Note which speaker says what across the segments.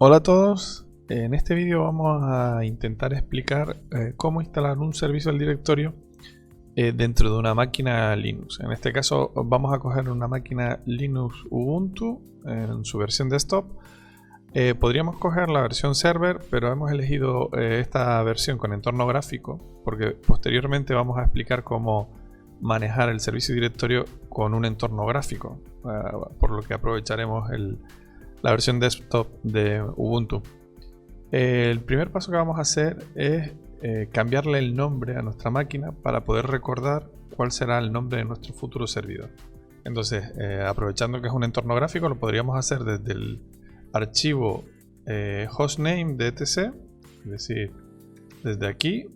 Speaker 1: Hola a todos, en este vídeo vamos a intentar explicar cómo instalar un servicio al directorio dentro de una máquina Linux. En este caso vamos a coger una máquina Linux Ubuntu en su versión desktop. Podríamos coger la versión server, pero hemos elegido esta versión con entorno gráfico porque posteriormente vamos a explicar cómo manejar el servicio directorio con un entorno gráfico, por lo que aprovecharemos la versión desktop de Ubuntu. El primer paso que vamos a hacer es cambiarle el nombre a nuestra máquina para poder recordar cuál será el nombre de nuestro futuro servidor. Entonces, aprovechando que es un entorno gráfico, lo podríamos hacer desde el archivo hostname de etc, es decir, desde aquí,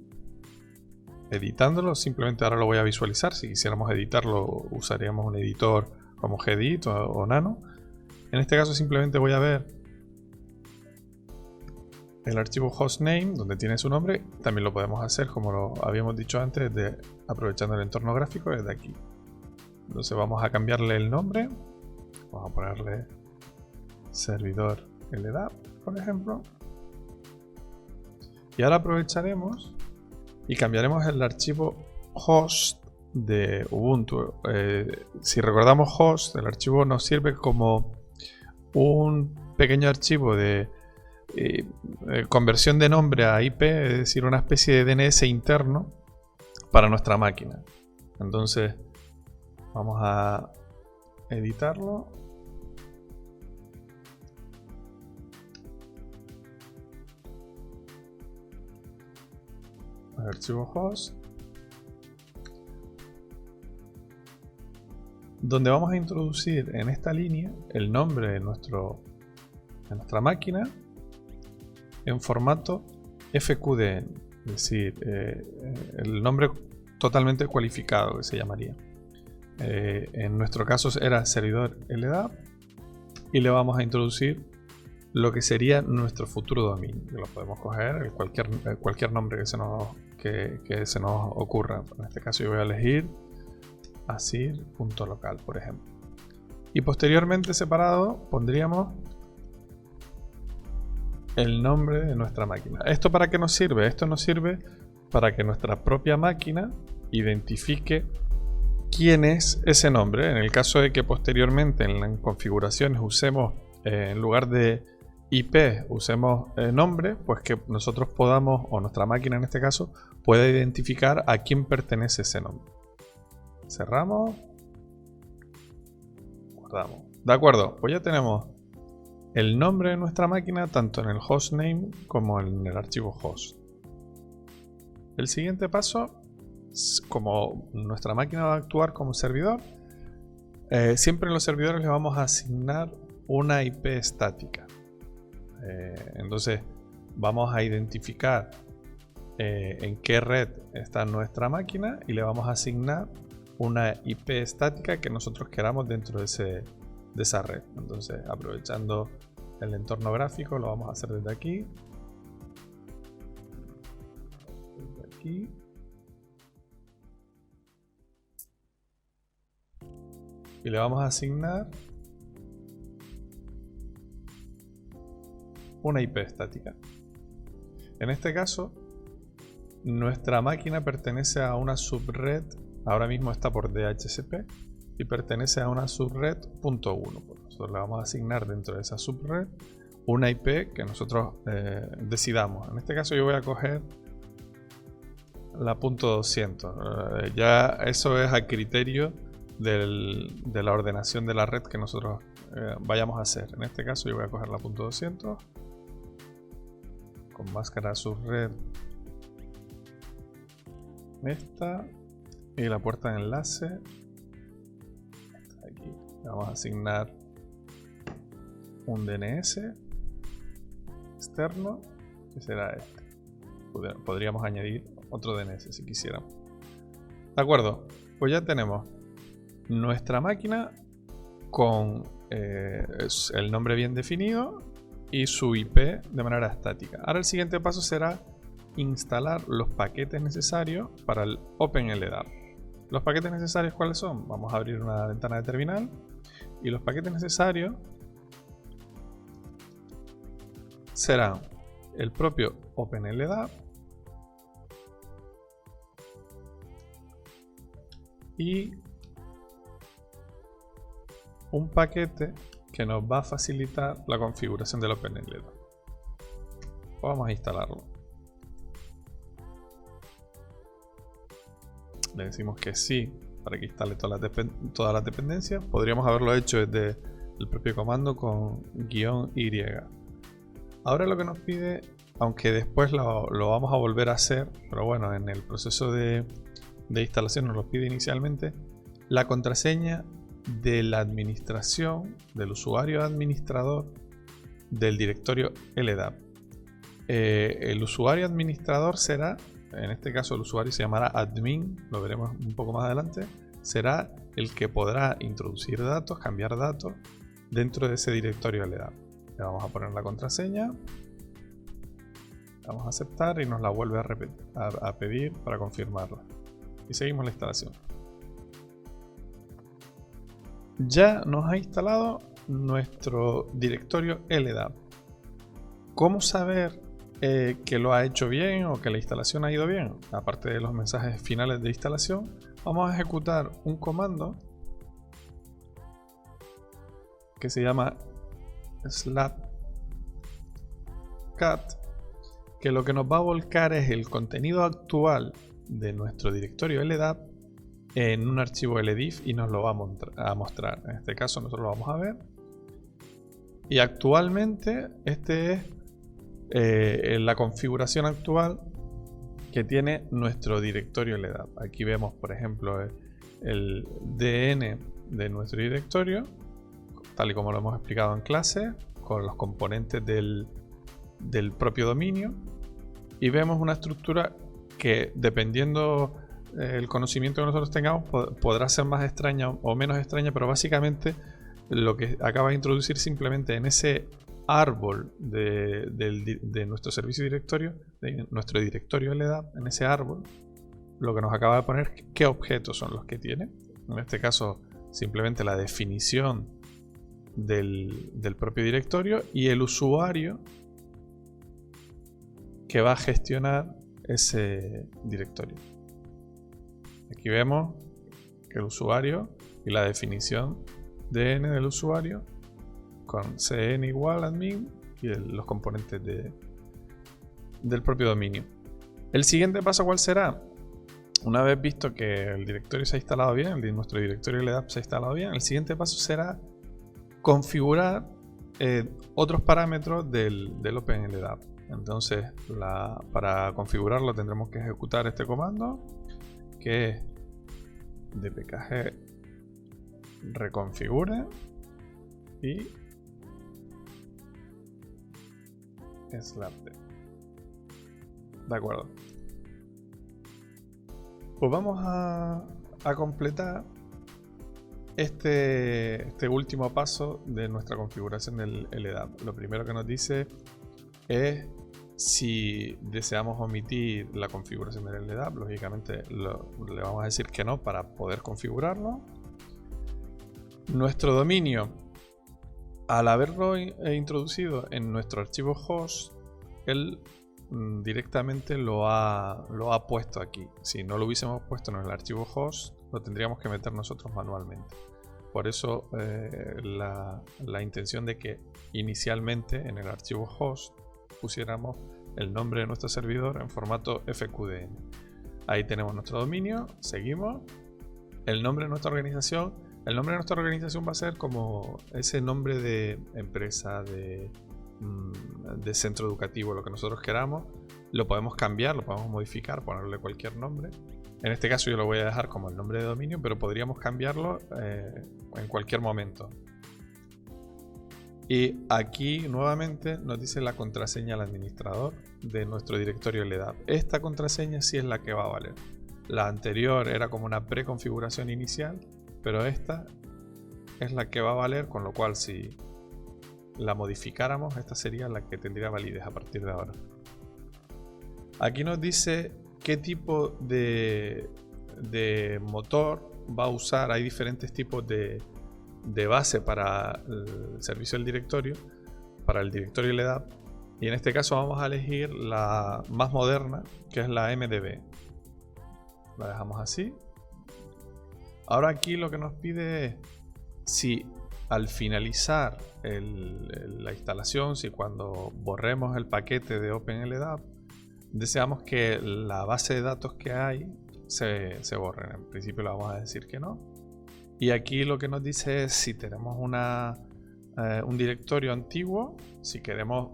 Speaker 1: editándolo. Simplemente ahora lo voy a visualizar. Si quisiéramos editarlo, usaríamos un editor como Gedit o Nano. En este caso simplemente voy a ver el archivo hostname donde tiene su nombre. También lo podemos hacer como lo habíamos dicho antes, aprovechando el entorno gráfico desde aquí. Entonces vamos a cambiarle el nombre. Vamos a ponerle servidor LDAP, por ejemplo. Y ahora aprovecharemos y cambiaremos el archivo host de Ubuntu. Si recordamos host, el archivo nos sirve como un pequeño archivo de conversión de nombre a IP, es decir, una especie de DNS interno para nuestra máquina. Entonces vamos a editarlo. El archivo host, donde vamos a introducir en esta línea el nombre de nuestra máquina en formato FQDN, es decir, el nombre totalmente cualificado que se llamaría. En nuestro caso era servidor LDAP y le vamos a introducir lo que sería nuestro futuro dominio, que lo podemos coger cualquier nombre que se nos ocurra. En este caso yo voy a elegir asir.local, por ejemplo. Y posteriormente separado pondríamos el nombre de nuestra máquina. ¿Esto para qué nos sirve? Esto nos sirve para que nuestra propia máquina identifique quién es ese nombre. En el caso de que posteriormente en las configuraciones usemos, en lugar de IP, usemos nombre, pues que nosotros podamos, o nuestra máquina en este caso, pueda identificar a quién pertenece ese nombre. Cerramos. Guardamos. De acuerdo, pues ya tenemos el nombre de nuestra máquina tanto en el hostname como en el archivo host. El siguiente paso, como nuestra máquina va a actuar como servidor, siempre en los servidores le vamos a asignar una IP estática. Entonces vamos a identificar en qué red está nuestra máquina y le vamos a asignar una IP estática que nosotros queramos dentro de esa red. Entonces, aprovechando el entorno gráfico, lo vamos a hacer desde aquí. Desde aquí. Y le vamos a asignar una IP estática. En este caso, nuestra máquina pertenece a una subred. Ahora mismo está por DHCP y pertenece a una subred .1. Nosotros le vamos a asignar dentro de esa subred una IP que nosotros decidamos. En este caso yo voy a coger la .200. Ya eso es a criterio de la ordenación de la red que nosotros vayamos a hacer. En este caso yo voy a coger la .200 con máscara subred esta. Y la puerta de enlace, aquí le vamos a asignar un DNS externo, que será este. Podríamos añadir otro DNS si quisiéramos. De acuerdo, pues ya tenemos nuestra máquina con el nombre bien definido y su IP de manera estática. Ahora el siguiente paso será instalar los paquetes necesarios para el OpenLDAP. Los paquetes necesarios, ¿cuáles son? Vamos a abrir una ventana de terminal y los paquetes necesarios serán el propio OpenLDAP y un paquete que nos va a facilitar la configuración del OpenLDAP. Vamos a instalarlo. Le decimos que sí para que instale todas las dependencias. Podríamos haberlo hecho desde el propio comando con -y. Ahora lo que nos pide, aunque después lo vamos a volver a hacer, pero bueno, en el proceso de instalación nos lo pide inicialmente, la contraseña de la administración, del usuario administrador del directorio LDAP. El usuario administrador será, en este caso el usuario se llamará admin, lo veremos un poco más adelante, será el que podrá introducir datos, cambiar datos dentro de ese directorio LDAP. Le vamos a poner la contraseña, vamos a aceptar y nos la vuelve a pedir para confirmarla. Y seguimos la instalación. Ya nos ha instalado nuestro directorio LDAP. ¿Cómo saber que lo ha hecho bien o que la instalación ha ido bien? Aparte de los mensajes finales de instalación, vamos a ejecutar un comando que se llama /cat, que lo que nos va a volcar es el contenido actual de nuestro directorio LDAP en un archivo LDIF y nos lo va a mostrar. En este caso nosotros lo vamos a ver. Y actualmente este es la configuración actual que tiene nuestro directorio LDAP. Aquí vemos, por ejemplo, el DN de nuestro directorio, tal y como lo hemos explicado en clase, con los componentes del propio dominio. Y vemos una estructura que, dependiendo el conocimiento que nosotros tengamos, podrá ser más extraña o menos extraña, pero básicamente lo que acaba de introducir simplemente en ese árbol de nuestro servicio directorio, de nuestro directorio LDAP, en ese árbol, lo que nos acaba de poner qué objetos son los que tiene. En este caso, simplemente la definición del propio directorio y el usuario que va a gestionar ese directorio. Aquí vemos que el usuario y la definición DN del usuario con cn igual admin y los componentes del propio dominio. El siguiente paso, ¿cuál será? Una vez visto que el directorio se ha instalado bien, nuestro directorio LDAP se ha instalado bien, el siguiente paso será configurar otros parámetros del OpenLDAP. Entonces, para configurarlo tendremos que ejecutar este comando, que es dpkg reconfigure y /d. De acuerdo. Pues vamos a completar este último paso de nuestra configuración del LDAP. Lo primero que nos dice es si deseamos omitir la configuración del LDAP. Lógicamente le vamos a decir que no para poder configurarlo. Nuestro dominio, al haberlo introducido en nuestro archivo host, él directamente lo ha puesto aquí. Si no lo hubiésemos puesto en el archivo host, lo tendríamos que meter nosotros manualmente. Por eso la intención de que inicialmente en el archivo host pusiéramos el nombre de nuestro servidor en formato FQDN. Ahí tenemos nuestro dominio, seguimos. El nombre de nuestra organización. El nombre de nuestra organización va a ser como ese nombre de empresa, de centro educativo, lo que nosotros queramos. Lo podemos cambiar, lo podemos modificar, ponerle cualquier nombre. En este caso yo lo voy a dejar como el nombre de dominio, pero podríamos cambiarlo en cualquier momento. Y aquí nuevamente nos dice la contraseña al administrador de nuestro directorio LDAP. Esta contraseña sí es la que va a valer. La anterior era como una preconfiguración inicial, pero esta es la que va a valer, con lo cual si la modificáramos, esta sería la que tendría validez a partir de ahora. Aquí nos dice qué tipo de motor va a usar. Hay diferentes tipos de base para el servicio del directorio, para el directorio LDAP. Y en este caso vamos a elegir la más moderna, que es la MDB. La dejamos así. Ahora aquí lo que nos pide es si al finalizar la instalación, si cuando borremos el paquete de OpenLDAP, deseamos que la base de datos que hay se borren. En principio le vamos a decir que no. Y aquí lo que nos dice es si tenemos un directorio antiguo, si queremos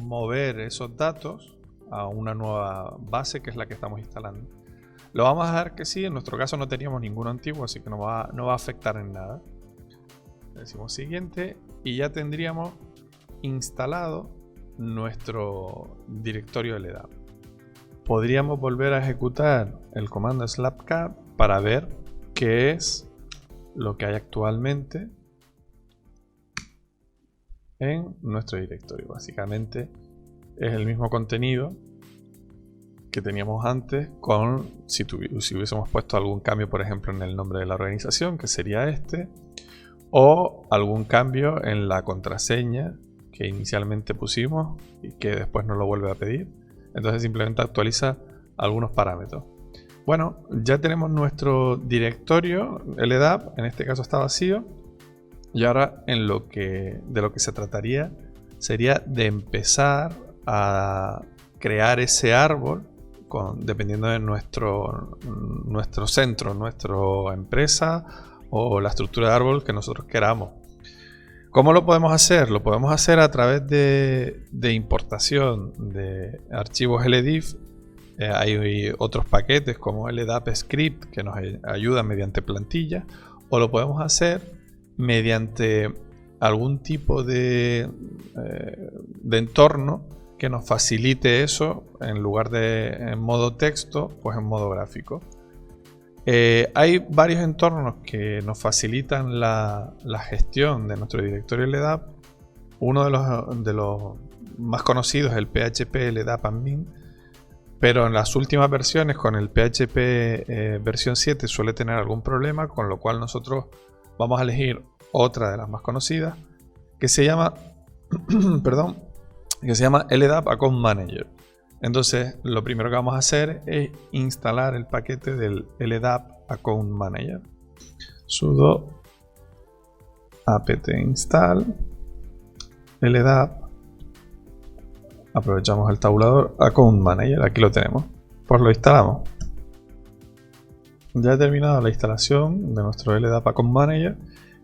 Speaker 1: mover esos datos a una nueva base que es la que estamos instalando. Lo vamos a dejar que sí, en nuestro caso no teníamos ninguno antiguo, así que no va a afectar en nada. Le decimos siguiente y ya tendríamos instalado nuestro directorio LDAP. Podríamos volver a ejecutar el comando slapcat para ver qué es lo que hay actualmente en nuestro directorio. Básicamente es el mismo contenido que teníamos antes, con si hubiésemos puesto algún cambio, por ejemplo, en el nombre de la organización, que sería este, o algún cambio en la contraseña que inicialmente pusimos y que después nos lo vuelve a pedir. Entonces simplemente actualiza algunos parámetros. Bueno, ya tenemos nuestro directorio LDAP, en este caso está vacío. Y ahora de lo que se trataría sería de empezar a crear ese árbol dependiendo de nuestro centro, nuestra empresa o la estructura de árbol que nosotros queramos. ¿Cómo lo podemos hacer? Lo podemos hacer a través de importación de archivos LDIF. Hay otros paquetes como LDAP Script que nos ayudan mediante plantilla, o lo podemos hacer mediante algún tipo de entorno que nos facilite eso, en lugar de en modo texto, pues en modo gráfico. Hay varios entornos que nos facilitan la gestión de nuestro directorio LDAP. Uno de los más conocidos es el PHP LDAP Admin, pero en las últimas versiones, con el PHP versión 7, suele tener algún problema, con lo cual nosotros vamos a elegir otra de las más conocidas, que se llama LDAP Account Manager. Entonces, lo primero que vamos a hacer es instalar el paquete del LDAP Account Manager. Sudo apt install LDAP. Aprovechamos el tabulador Account Manager. Aquí lo tenemos. Pues lo instalamos. Ya he terminado la instalación de nuestro LDAP Account Manager.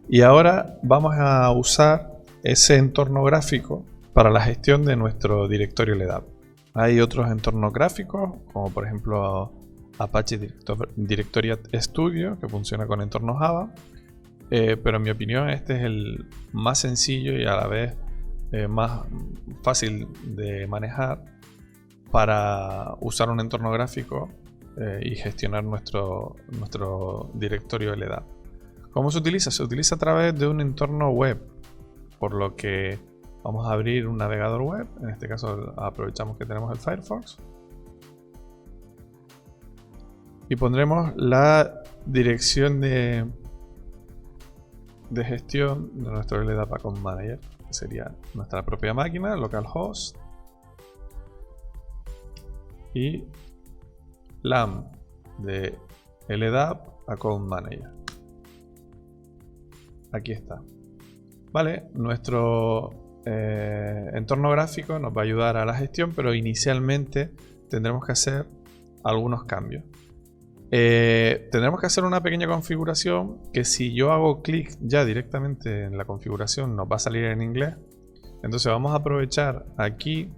Speaker 1: Y ahora vamos a usar ese entorno gráfico para la gestión de nuestro directorio LDAP. Hay otros entornos gráficos, como por ejemplo Apache Directorial Studio, que funciona con entornos Java, pero en mi opinión este es el más sencillo y a la vez más fácil de manejar para usar un entorno gráfico y gestionar nuestro directorio LDAP. ¿Cómo se utiliza? Se utiliza a través de un entorno web, por lo que vamos a abrir un navegador web. En este caso aprovechamos que tenemos el Firefox y pondremos la dirección de gestión de nuestro LDAP Account Manager, que sería nuestra propia máquina, localhost, y LAM de LDAP Account Manager. Aquí está. Vale, nuestro entorno gráfico nos va a ayudar a la gestión, pero inicialmente tendremos que hacer algunos cambios. Tendremos que hacer una pequeña configuración que, si yo hago clic ya directamente en la configuración, nos va a salir en inglés. Entonces vamos a aprovechar aquí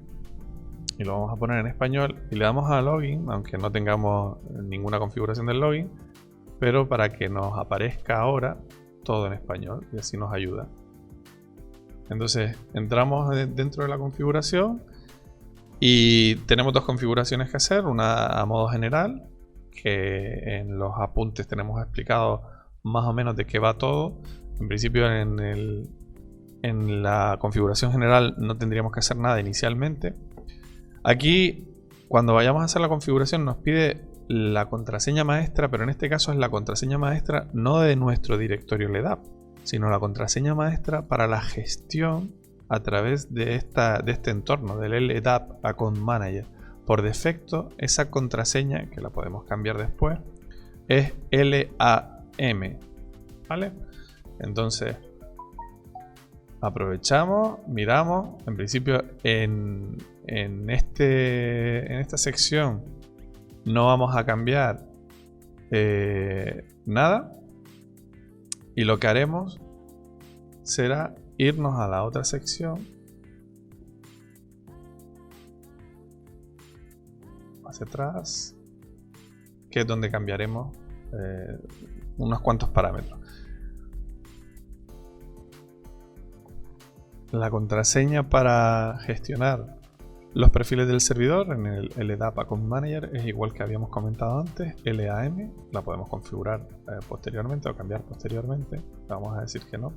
Speaker 1: y lo vamos a poner en español y le damos a login, aunque no tengamos ninguna configuración del login, pero para que nos aparezca ahora todo en español, y así nos ayuda. Entonces entramos dentro de la configuración y tenemos dos configuraciones que hacer. Una a modo general, que en los apuntes tenemos explicado más o menos de qué va todo. En principio en la configuración general no tendríamos que hacer nada inicialmente. Aquí, cuando vayamos a hacer la configuración, nos pide la contraseña maestra, pero en este caso es la contraseña maestra no de nuestro directorio LDAP, sino la contraseña maestra para la gestión a través de este entorno del LDAP Account Manager. Por defecto, esa contraseña, que la podemos cambiar después, es LAM, ¿vale? Entonces, aprovechamos, miramos. En principio, en esta sección no vamos a cambiar nada, y lo que haremos será irnos a la otra sección, hacia atrás, que es donde cambiaremos unos cuantos parámetros. La contraseña para gestionar los perfiles del servidor en el LDAP Account Manager es igual que habíamos comentado antes, LAM. La podemos configurar posteriormente o cambiar posteriormente. Vamos a decir que no.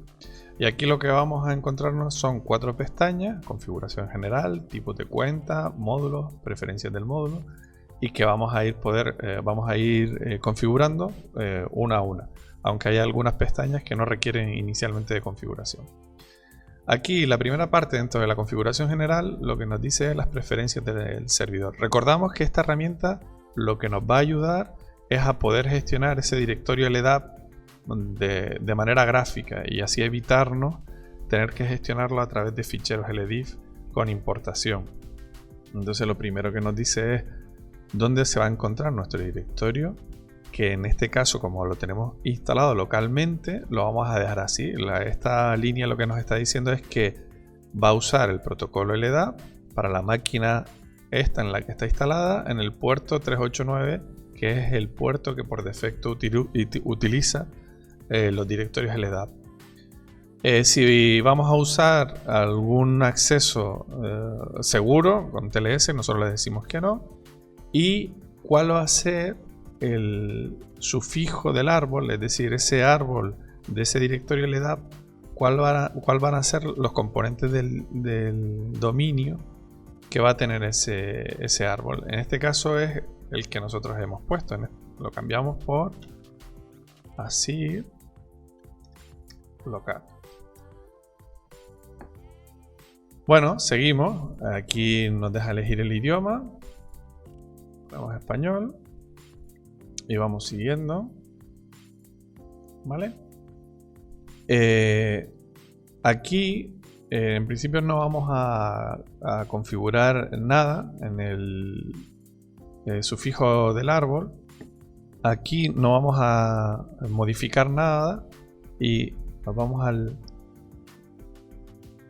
Speaker 1: Y aquí lo que vamos a encontrarnos son 4 pestañas: configuración general, tipos de cuenta, módulos, preferencias del módulo, y que vamos a ir configurando una a una, aunque hay algunas pestañas que no requieren inicialmente de configuración. Aquí la primera parte, dentro de la configuración general, lo que nos dice es las preferencias del servidor. Recordamos que esta herramienta lo que nos va a ayudar es a poder gestionar ese directorio LDAP de manera gráfica, y así evitarnos tener que gestionarlo a través de ficheros LDIF con importación. Entonces lo primero que nos dice es dónde se va a encontrar nuestro directorio, que en este caso, como lo tenemos instalado localmente, lo vamos a dejar así. Esta línea lo que nos está diciendo es que va a usar el protocolo LDAP para la máquina esta en la que está instalada en el puerto 389, que es el puerto que por defecto utiliza los directorios LDAP. Si vamos a usar algún acceso seguro con TLS, nosotros le decimos que no. Y cuál va a ser el sufijo del árbol, es decir, ese árbol de ese directorio LDAP, cuál van a ser los componentes del dominio que va a tener ese árbol. En este caso es el que nosotros hemos puesto. Lo cambiamos por así, local. Bueno, seguimos. Aquí nos deja elegir el idioma. Ponemos español y vamos siguiendo, ¿vale? Aquí en principio no vamos a configurar nada en el sufijo del árbol. Aquí no vamos a modificar nada y nos vamos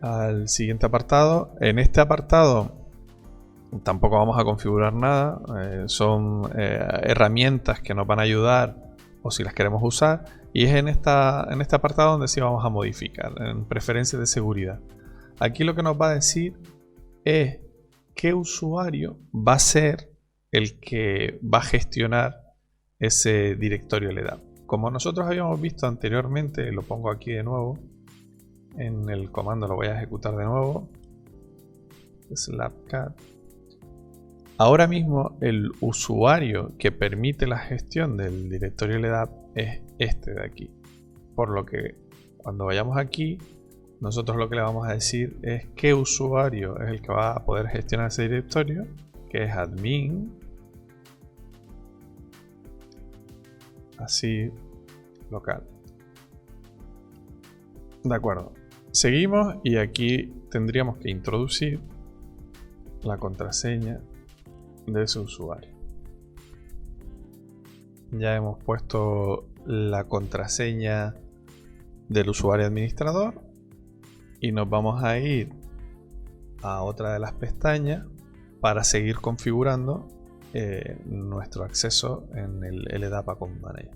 Speaker 1: al siguiente apartado. En este apartado tampoco vamos a configurar nada, son herramientas que nos van a ayudar o si las queremos usar, y es en este apartado donde sí vamos a modificar, en preferencias de seguridad. Aquí lo que nos va a decir es qué usuario va a ser el que va a gestionar ese directorio LDAP. Como nosotros habíamos visto anteriormente, lo pongo aquí de nuevo, en el comando lo voy a ejecutar de nuevo, slapcat. Ahora mismo el usuario que permite la gestión del directorio LDAP es este de aquí. Por lo que cuando vayamos aquí, nosotros lo que le vamos a decir es qué usuario es el que va a poder gestionar ese directorio, que es admin, así, local. De acuerdo. Seguimos y aquí tendríamos que introducir la contraseña de ese usuario. Ya hemos puesto la contraseña del usuario administrador y nos vamos a ir a otra de las pestañas para seguir configurando nuestro acceso en el LDAP Account Manager.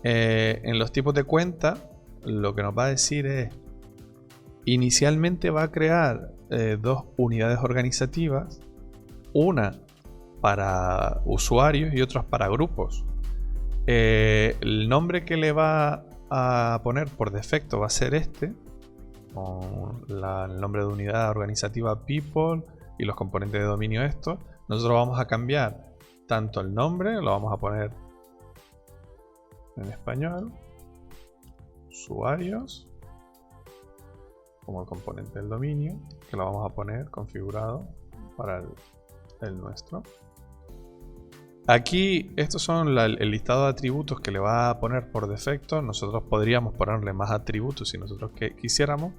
Speaker 1: En los tipos de cuenta, lo que nos va a decir es: inicialmente va a crear dos unidades organizativas, una para usuarios y otras para grupos. El nombre que le va a poner por defecto va a ser este, con el nombre de unidad organizativa people y los componentes de dominio estos. Nosotros vamos a cambiar tanto el nombre, lo vamos a poner en español, usuarios, como el componente del dominio, que lo vamos a poner configurado para el nuestro. Aquí estos son el listado de atributos que le va a poner por defecto. Nosotros podríamos ponerle más atributos si nosotros quisiéramos,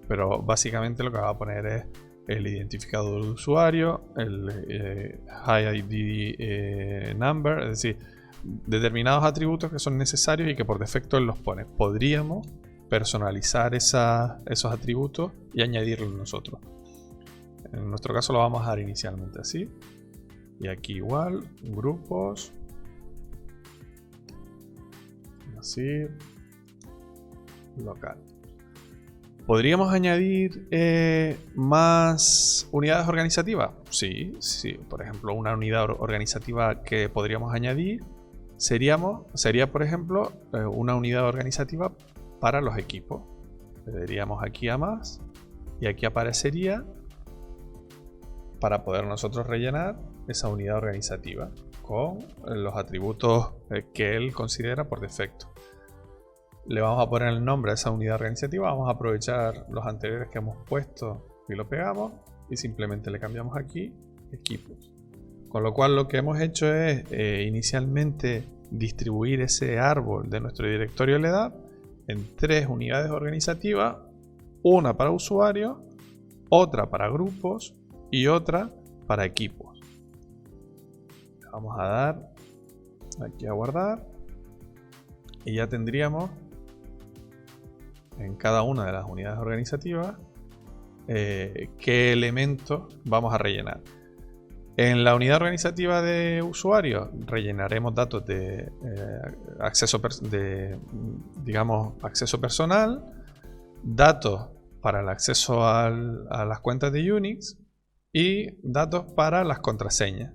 Speaker 1: pero básicamente lo que va a poner es el identificador de usuario, el HID number, es decir, determinados atributos que son necesarios y que por defecto él los pone. Podríamos personalizar esos atributos y añadirlos nosotros. En nuestro caso lo vamos a dejar inicialmente así. Y aquí igual, grupos. Así. Local. ¿Podríamos añadir más unidades organizativas? Sí, sí. Por ejemplo, una unidad organizativa que podríamos añadir sería, por ejemplo, una unidad organizativa para los equipos. Le daríamos aquí a más y aquí aparecería para poder nosotros rellenar esa unidad organizativa con los atributos que él considera por defecto. Le vamos a poner el nombre a esa unidad organizativa, vamos a aprovechar los anteriores que hemos puesto y lo pegamos y simplemente le cambiamos aquí equipos. Con lo cual lo que hemos hecho es inicialmente distribuir ese árbol de nuestro directorio LDAP en 3 unidades organizativas, una para usuarios, otra para grupos y otra para equipos. Vamos a dar aquí a guardar y ya tendríamos en cada una de las unidades organizativas qué elementos vamos a rellenar. En la unidad organizativa de usuarios rellenaremos datos de acceso personal, datos para el acceso a las cuentas de Unix y datos para las contraseñas.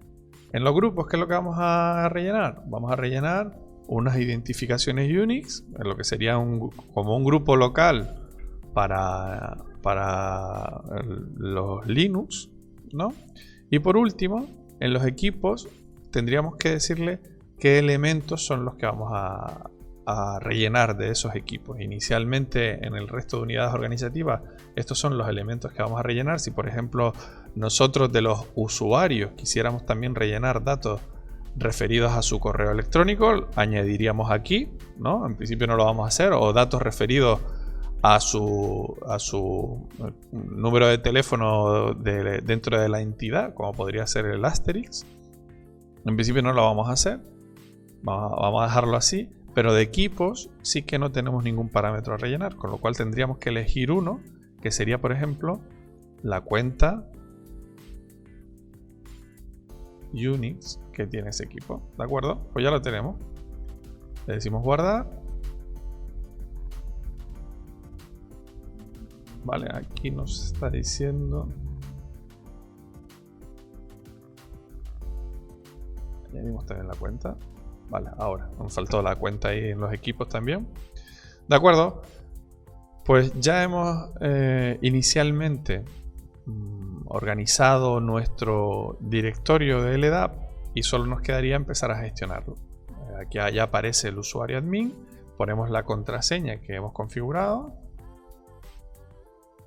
Speaker 1: En los grupos, ¿qué es lo que vamos a rellenar? Vamos a rellenar unas identificaciones Unix, en lo que sería como un grupo local para los Linux, ¿no? Y por último, en los equipos tendríamos que decirle qué elementos son los que vamos a rellenar de esos equipos. Inicialmente en el resto de unidades organizativas estos son los elementos que vamos a rellenar. Si por ejemplo nosotros de los usuarios quisiéramos también rellenar datos referidos a su correo electrónico, añadiríamos aquí, ¿no? En principio no lo vamos a hacer, o datos referidos a su número de teléfono dentro de la entidad, como podría ser el Asterix. En principio no lo vamos a hacer, vamos a dejarlo así. Pero de equipos sí que no tenemos ningún parámetro a rellenar, con lo cual tendríamos que elegir uno, que sería por ejemplo la cuenta Unix que tiene ese equipo. ¿De acuerdo? Pues ya lo tenemos. Le decimos guardar. Vale, aquí nos está diciendo... Añadimos también la cuenta. Vale, ahora nos faltó la cuenta ahí en los equipos también. De acuerdo, pues ya hemos inicialmente organizado nuestro directorio de LDAP y solo nos quedaría empezar a gestionarlo. Aquí ya aparece el usuario admin, ponemos la contraseña que hemos configurado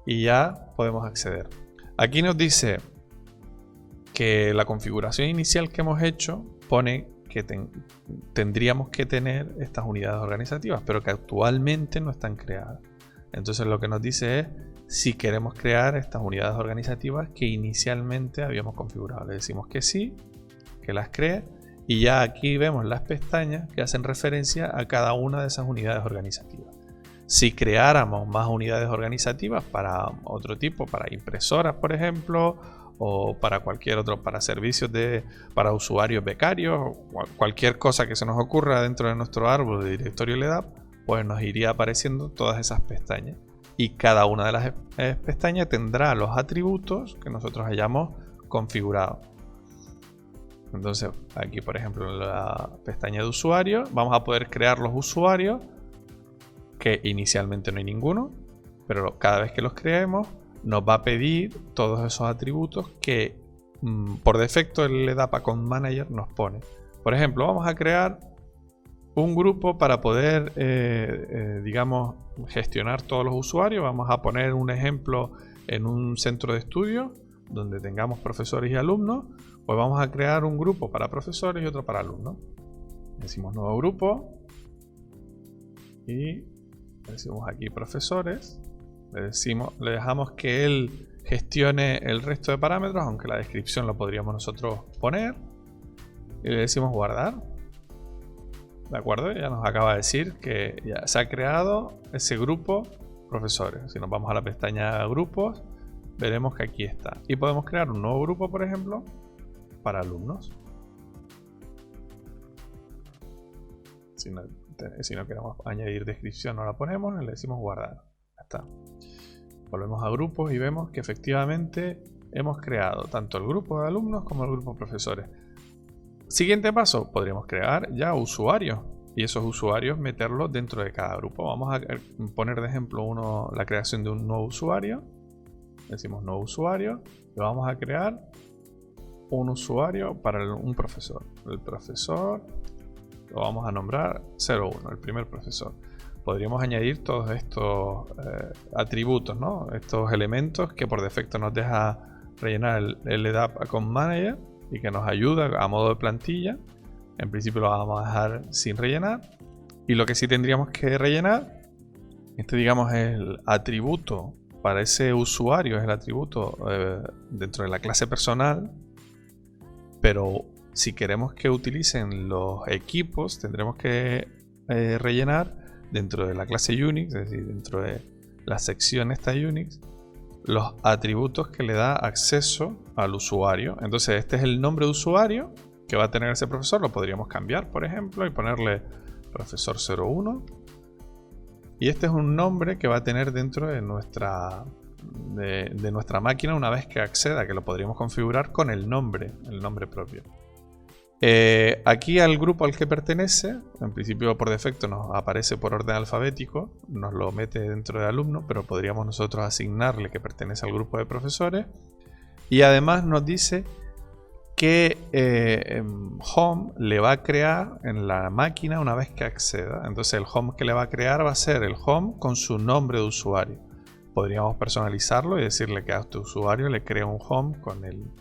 Speaker 1: y ya podemos acceder. Aquí nos dice que la configuración inicial que hemos hecho pone que tendríamos que tener estas unidades organizativas, pero que actualmente no están creadas. Entonces lo que nos dice es si queremos crear estas unidades organizativas que inicialmente habíamos configurado. Le decimos que sí, que las cree, y ya aquí vemos las pestañas que hacen referencia a cada una de esas unidades organizativas. Si creáramos más unidades organizativas para otro tipo, para impresoras por ejemplo, o para cualquier otro, para servicios para usuarios becarios, o cualquier cosa que se nos ocurra dentro de nuestro árbol de directorio LDAP, pues nos iría apareciendo todas esas pestañas. Y cada una de las pestañas tendrá los atributos que nosotros hayamos configurado. Entonces, aquí por ejemplo en la pestaña de usuarios, vamos a poder crear los usuarios, que inicialmente no hay ninguno, pero cada vez que los creemos, nos va a pedir todos esos atributos que por defecto el LDAP Account Manager nos pone. Por ejemplo, vamos a crear un grupo para poder, digamos, gestionar todos los usuarios. Vamos a poner un ejemplo en un centro de estudio donde tengamos profesores y alumnos. Pues vamos a crear un grupo para profesores y otro para alumnos. Decimos nuevo grupo y decimos aquí profesores. Le dejamos que él gestione el resto de parámetros, aunque la descripción lo podríamos nosotros poner. Y le decimos guardar. ¿De acuerdo? Ya nos acaba de decir que ya se ha creado ese grupo profesores. Si nos vamos a la pestaña grupos, veremos que aquí está. Y podemos crear un nuevo grupo, por ejemplo, para alumnos. Si no queremos añadir descripción, no la ponemos, le decimos guardar. Ya está. Volvemos a grupos y vemos que efectivamente hemos creado tanto el grupo de alumnos como el grupo de profesores. Siguiente paso, podríamos crear ya usuarios y esos usuarios meterlos dentro de cada grupo. Vamos a poner de ejemplo la creación de un nuevo usuario. Decimos nuevo usuario y vamos a crear un usuario para un profesor. El profesor lo vamos a nombrar 01, el primer profesor. Podríamos añadir todos estos atributos, ¿no? Estos elementos que por defecto nos deja rellenar el LDAP Account Manager y que nos ayuda a modo de plantilla. En principio lo vamos a dejar sin rellenar. Y lo que sí tendríamos que rellenar, digamos es el atributo para ese usuario, es el atributo dentro de la clase personal. Pero si queremos que utilicen los equipos, tendremos que rellenar dentro de la clase Unix, es decir, dentro de la sección esta Unix, los atributos que le da acceso al usuario. Entonces este es el nombre de usuario que va a tener ese profesor. Lo podríamos cambiar, por ejemplo, y ponerle profesor 01. Y este es un nombre que va a tener dentro de nuestra máquina una vez que acceda, que lo podríamos configurar con el nombre propio. Aquí al grupo al que pertenece, en principio por defecto nos aparece por orden alfabético, nos lo mete dentro de alumno, pero podríamos nosotros asignarle que pertenece al grupo de profesores. Y además nos dice que home le va a crear en la máquina una vez que acceda. Entonces el home que le va a crear va a ser el home con su nombre de usuario. Podríamos personalizarlo y decirle que a este usuario le crea un home con el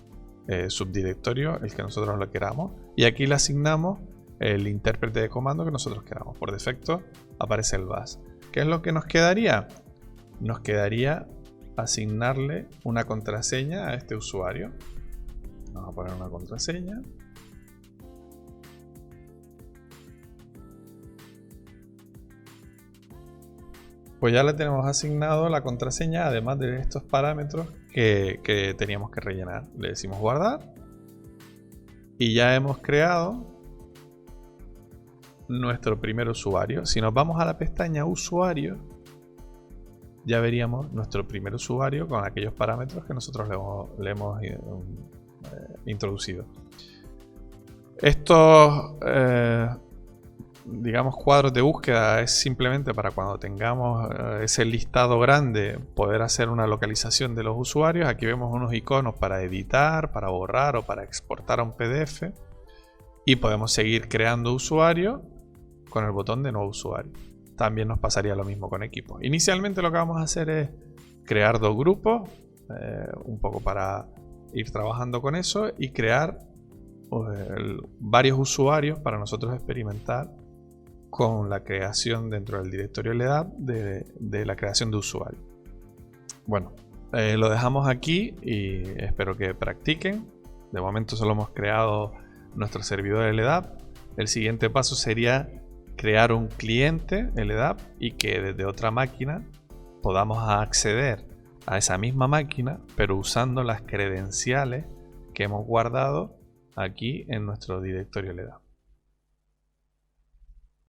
Speaker 1: subdirectorio, el que nosotros lo queramos, y aquí le asignamos el intérprete de comando que nosotros queramos. Por defecto aparece el bus. ¿Qué es lo que nos quedaría? Nos quedaría asignarle una contraseña a este usuario. Vamos a poner una contraseña. Pues ya le tenemos asignado la contraseña, además de estos parámetros que teníamos que rellenar. Le decimos guardar y ya hemos creado nuestro primer usuario. Si nos vamos a la pestaña usuario, ya veríamos nuestro primer usuario con aquellos parámetros que nosotros le hemos introducido. Estos digamos cuadros de búsqueda es simplemente para cuando tengamos ese listado grande poder hacer una localización de los usuarios. Aquí vemos unos iconos para editar, para borrar o para exportar a un PDF, y podemos seguir creando usuarios con el botón de nuevo usuario. También nos pasaría lo mismo con equipos. Inicialmente lo que vamos a hacer es crear dos grupos, un poco para ir trabajando con eso, y crear varios usuarios para nosotros experimentar con la creación dentro del directorio LDAP de la creación de usuario. Bueno, lo dejamos aquí y espero que practiquen. De momento solo hemos creado nuestro servidor LDAP. El siguiente paso sería crear un cliente LDAP y que desde otra máquina podamos acceder a esa misma máquina, pero usando las credenciales que hemos guardado aquí en nuestro directorio LDAP.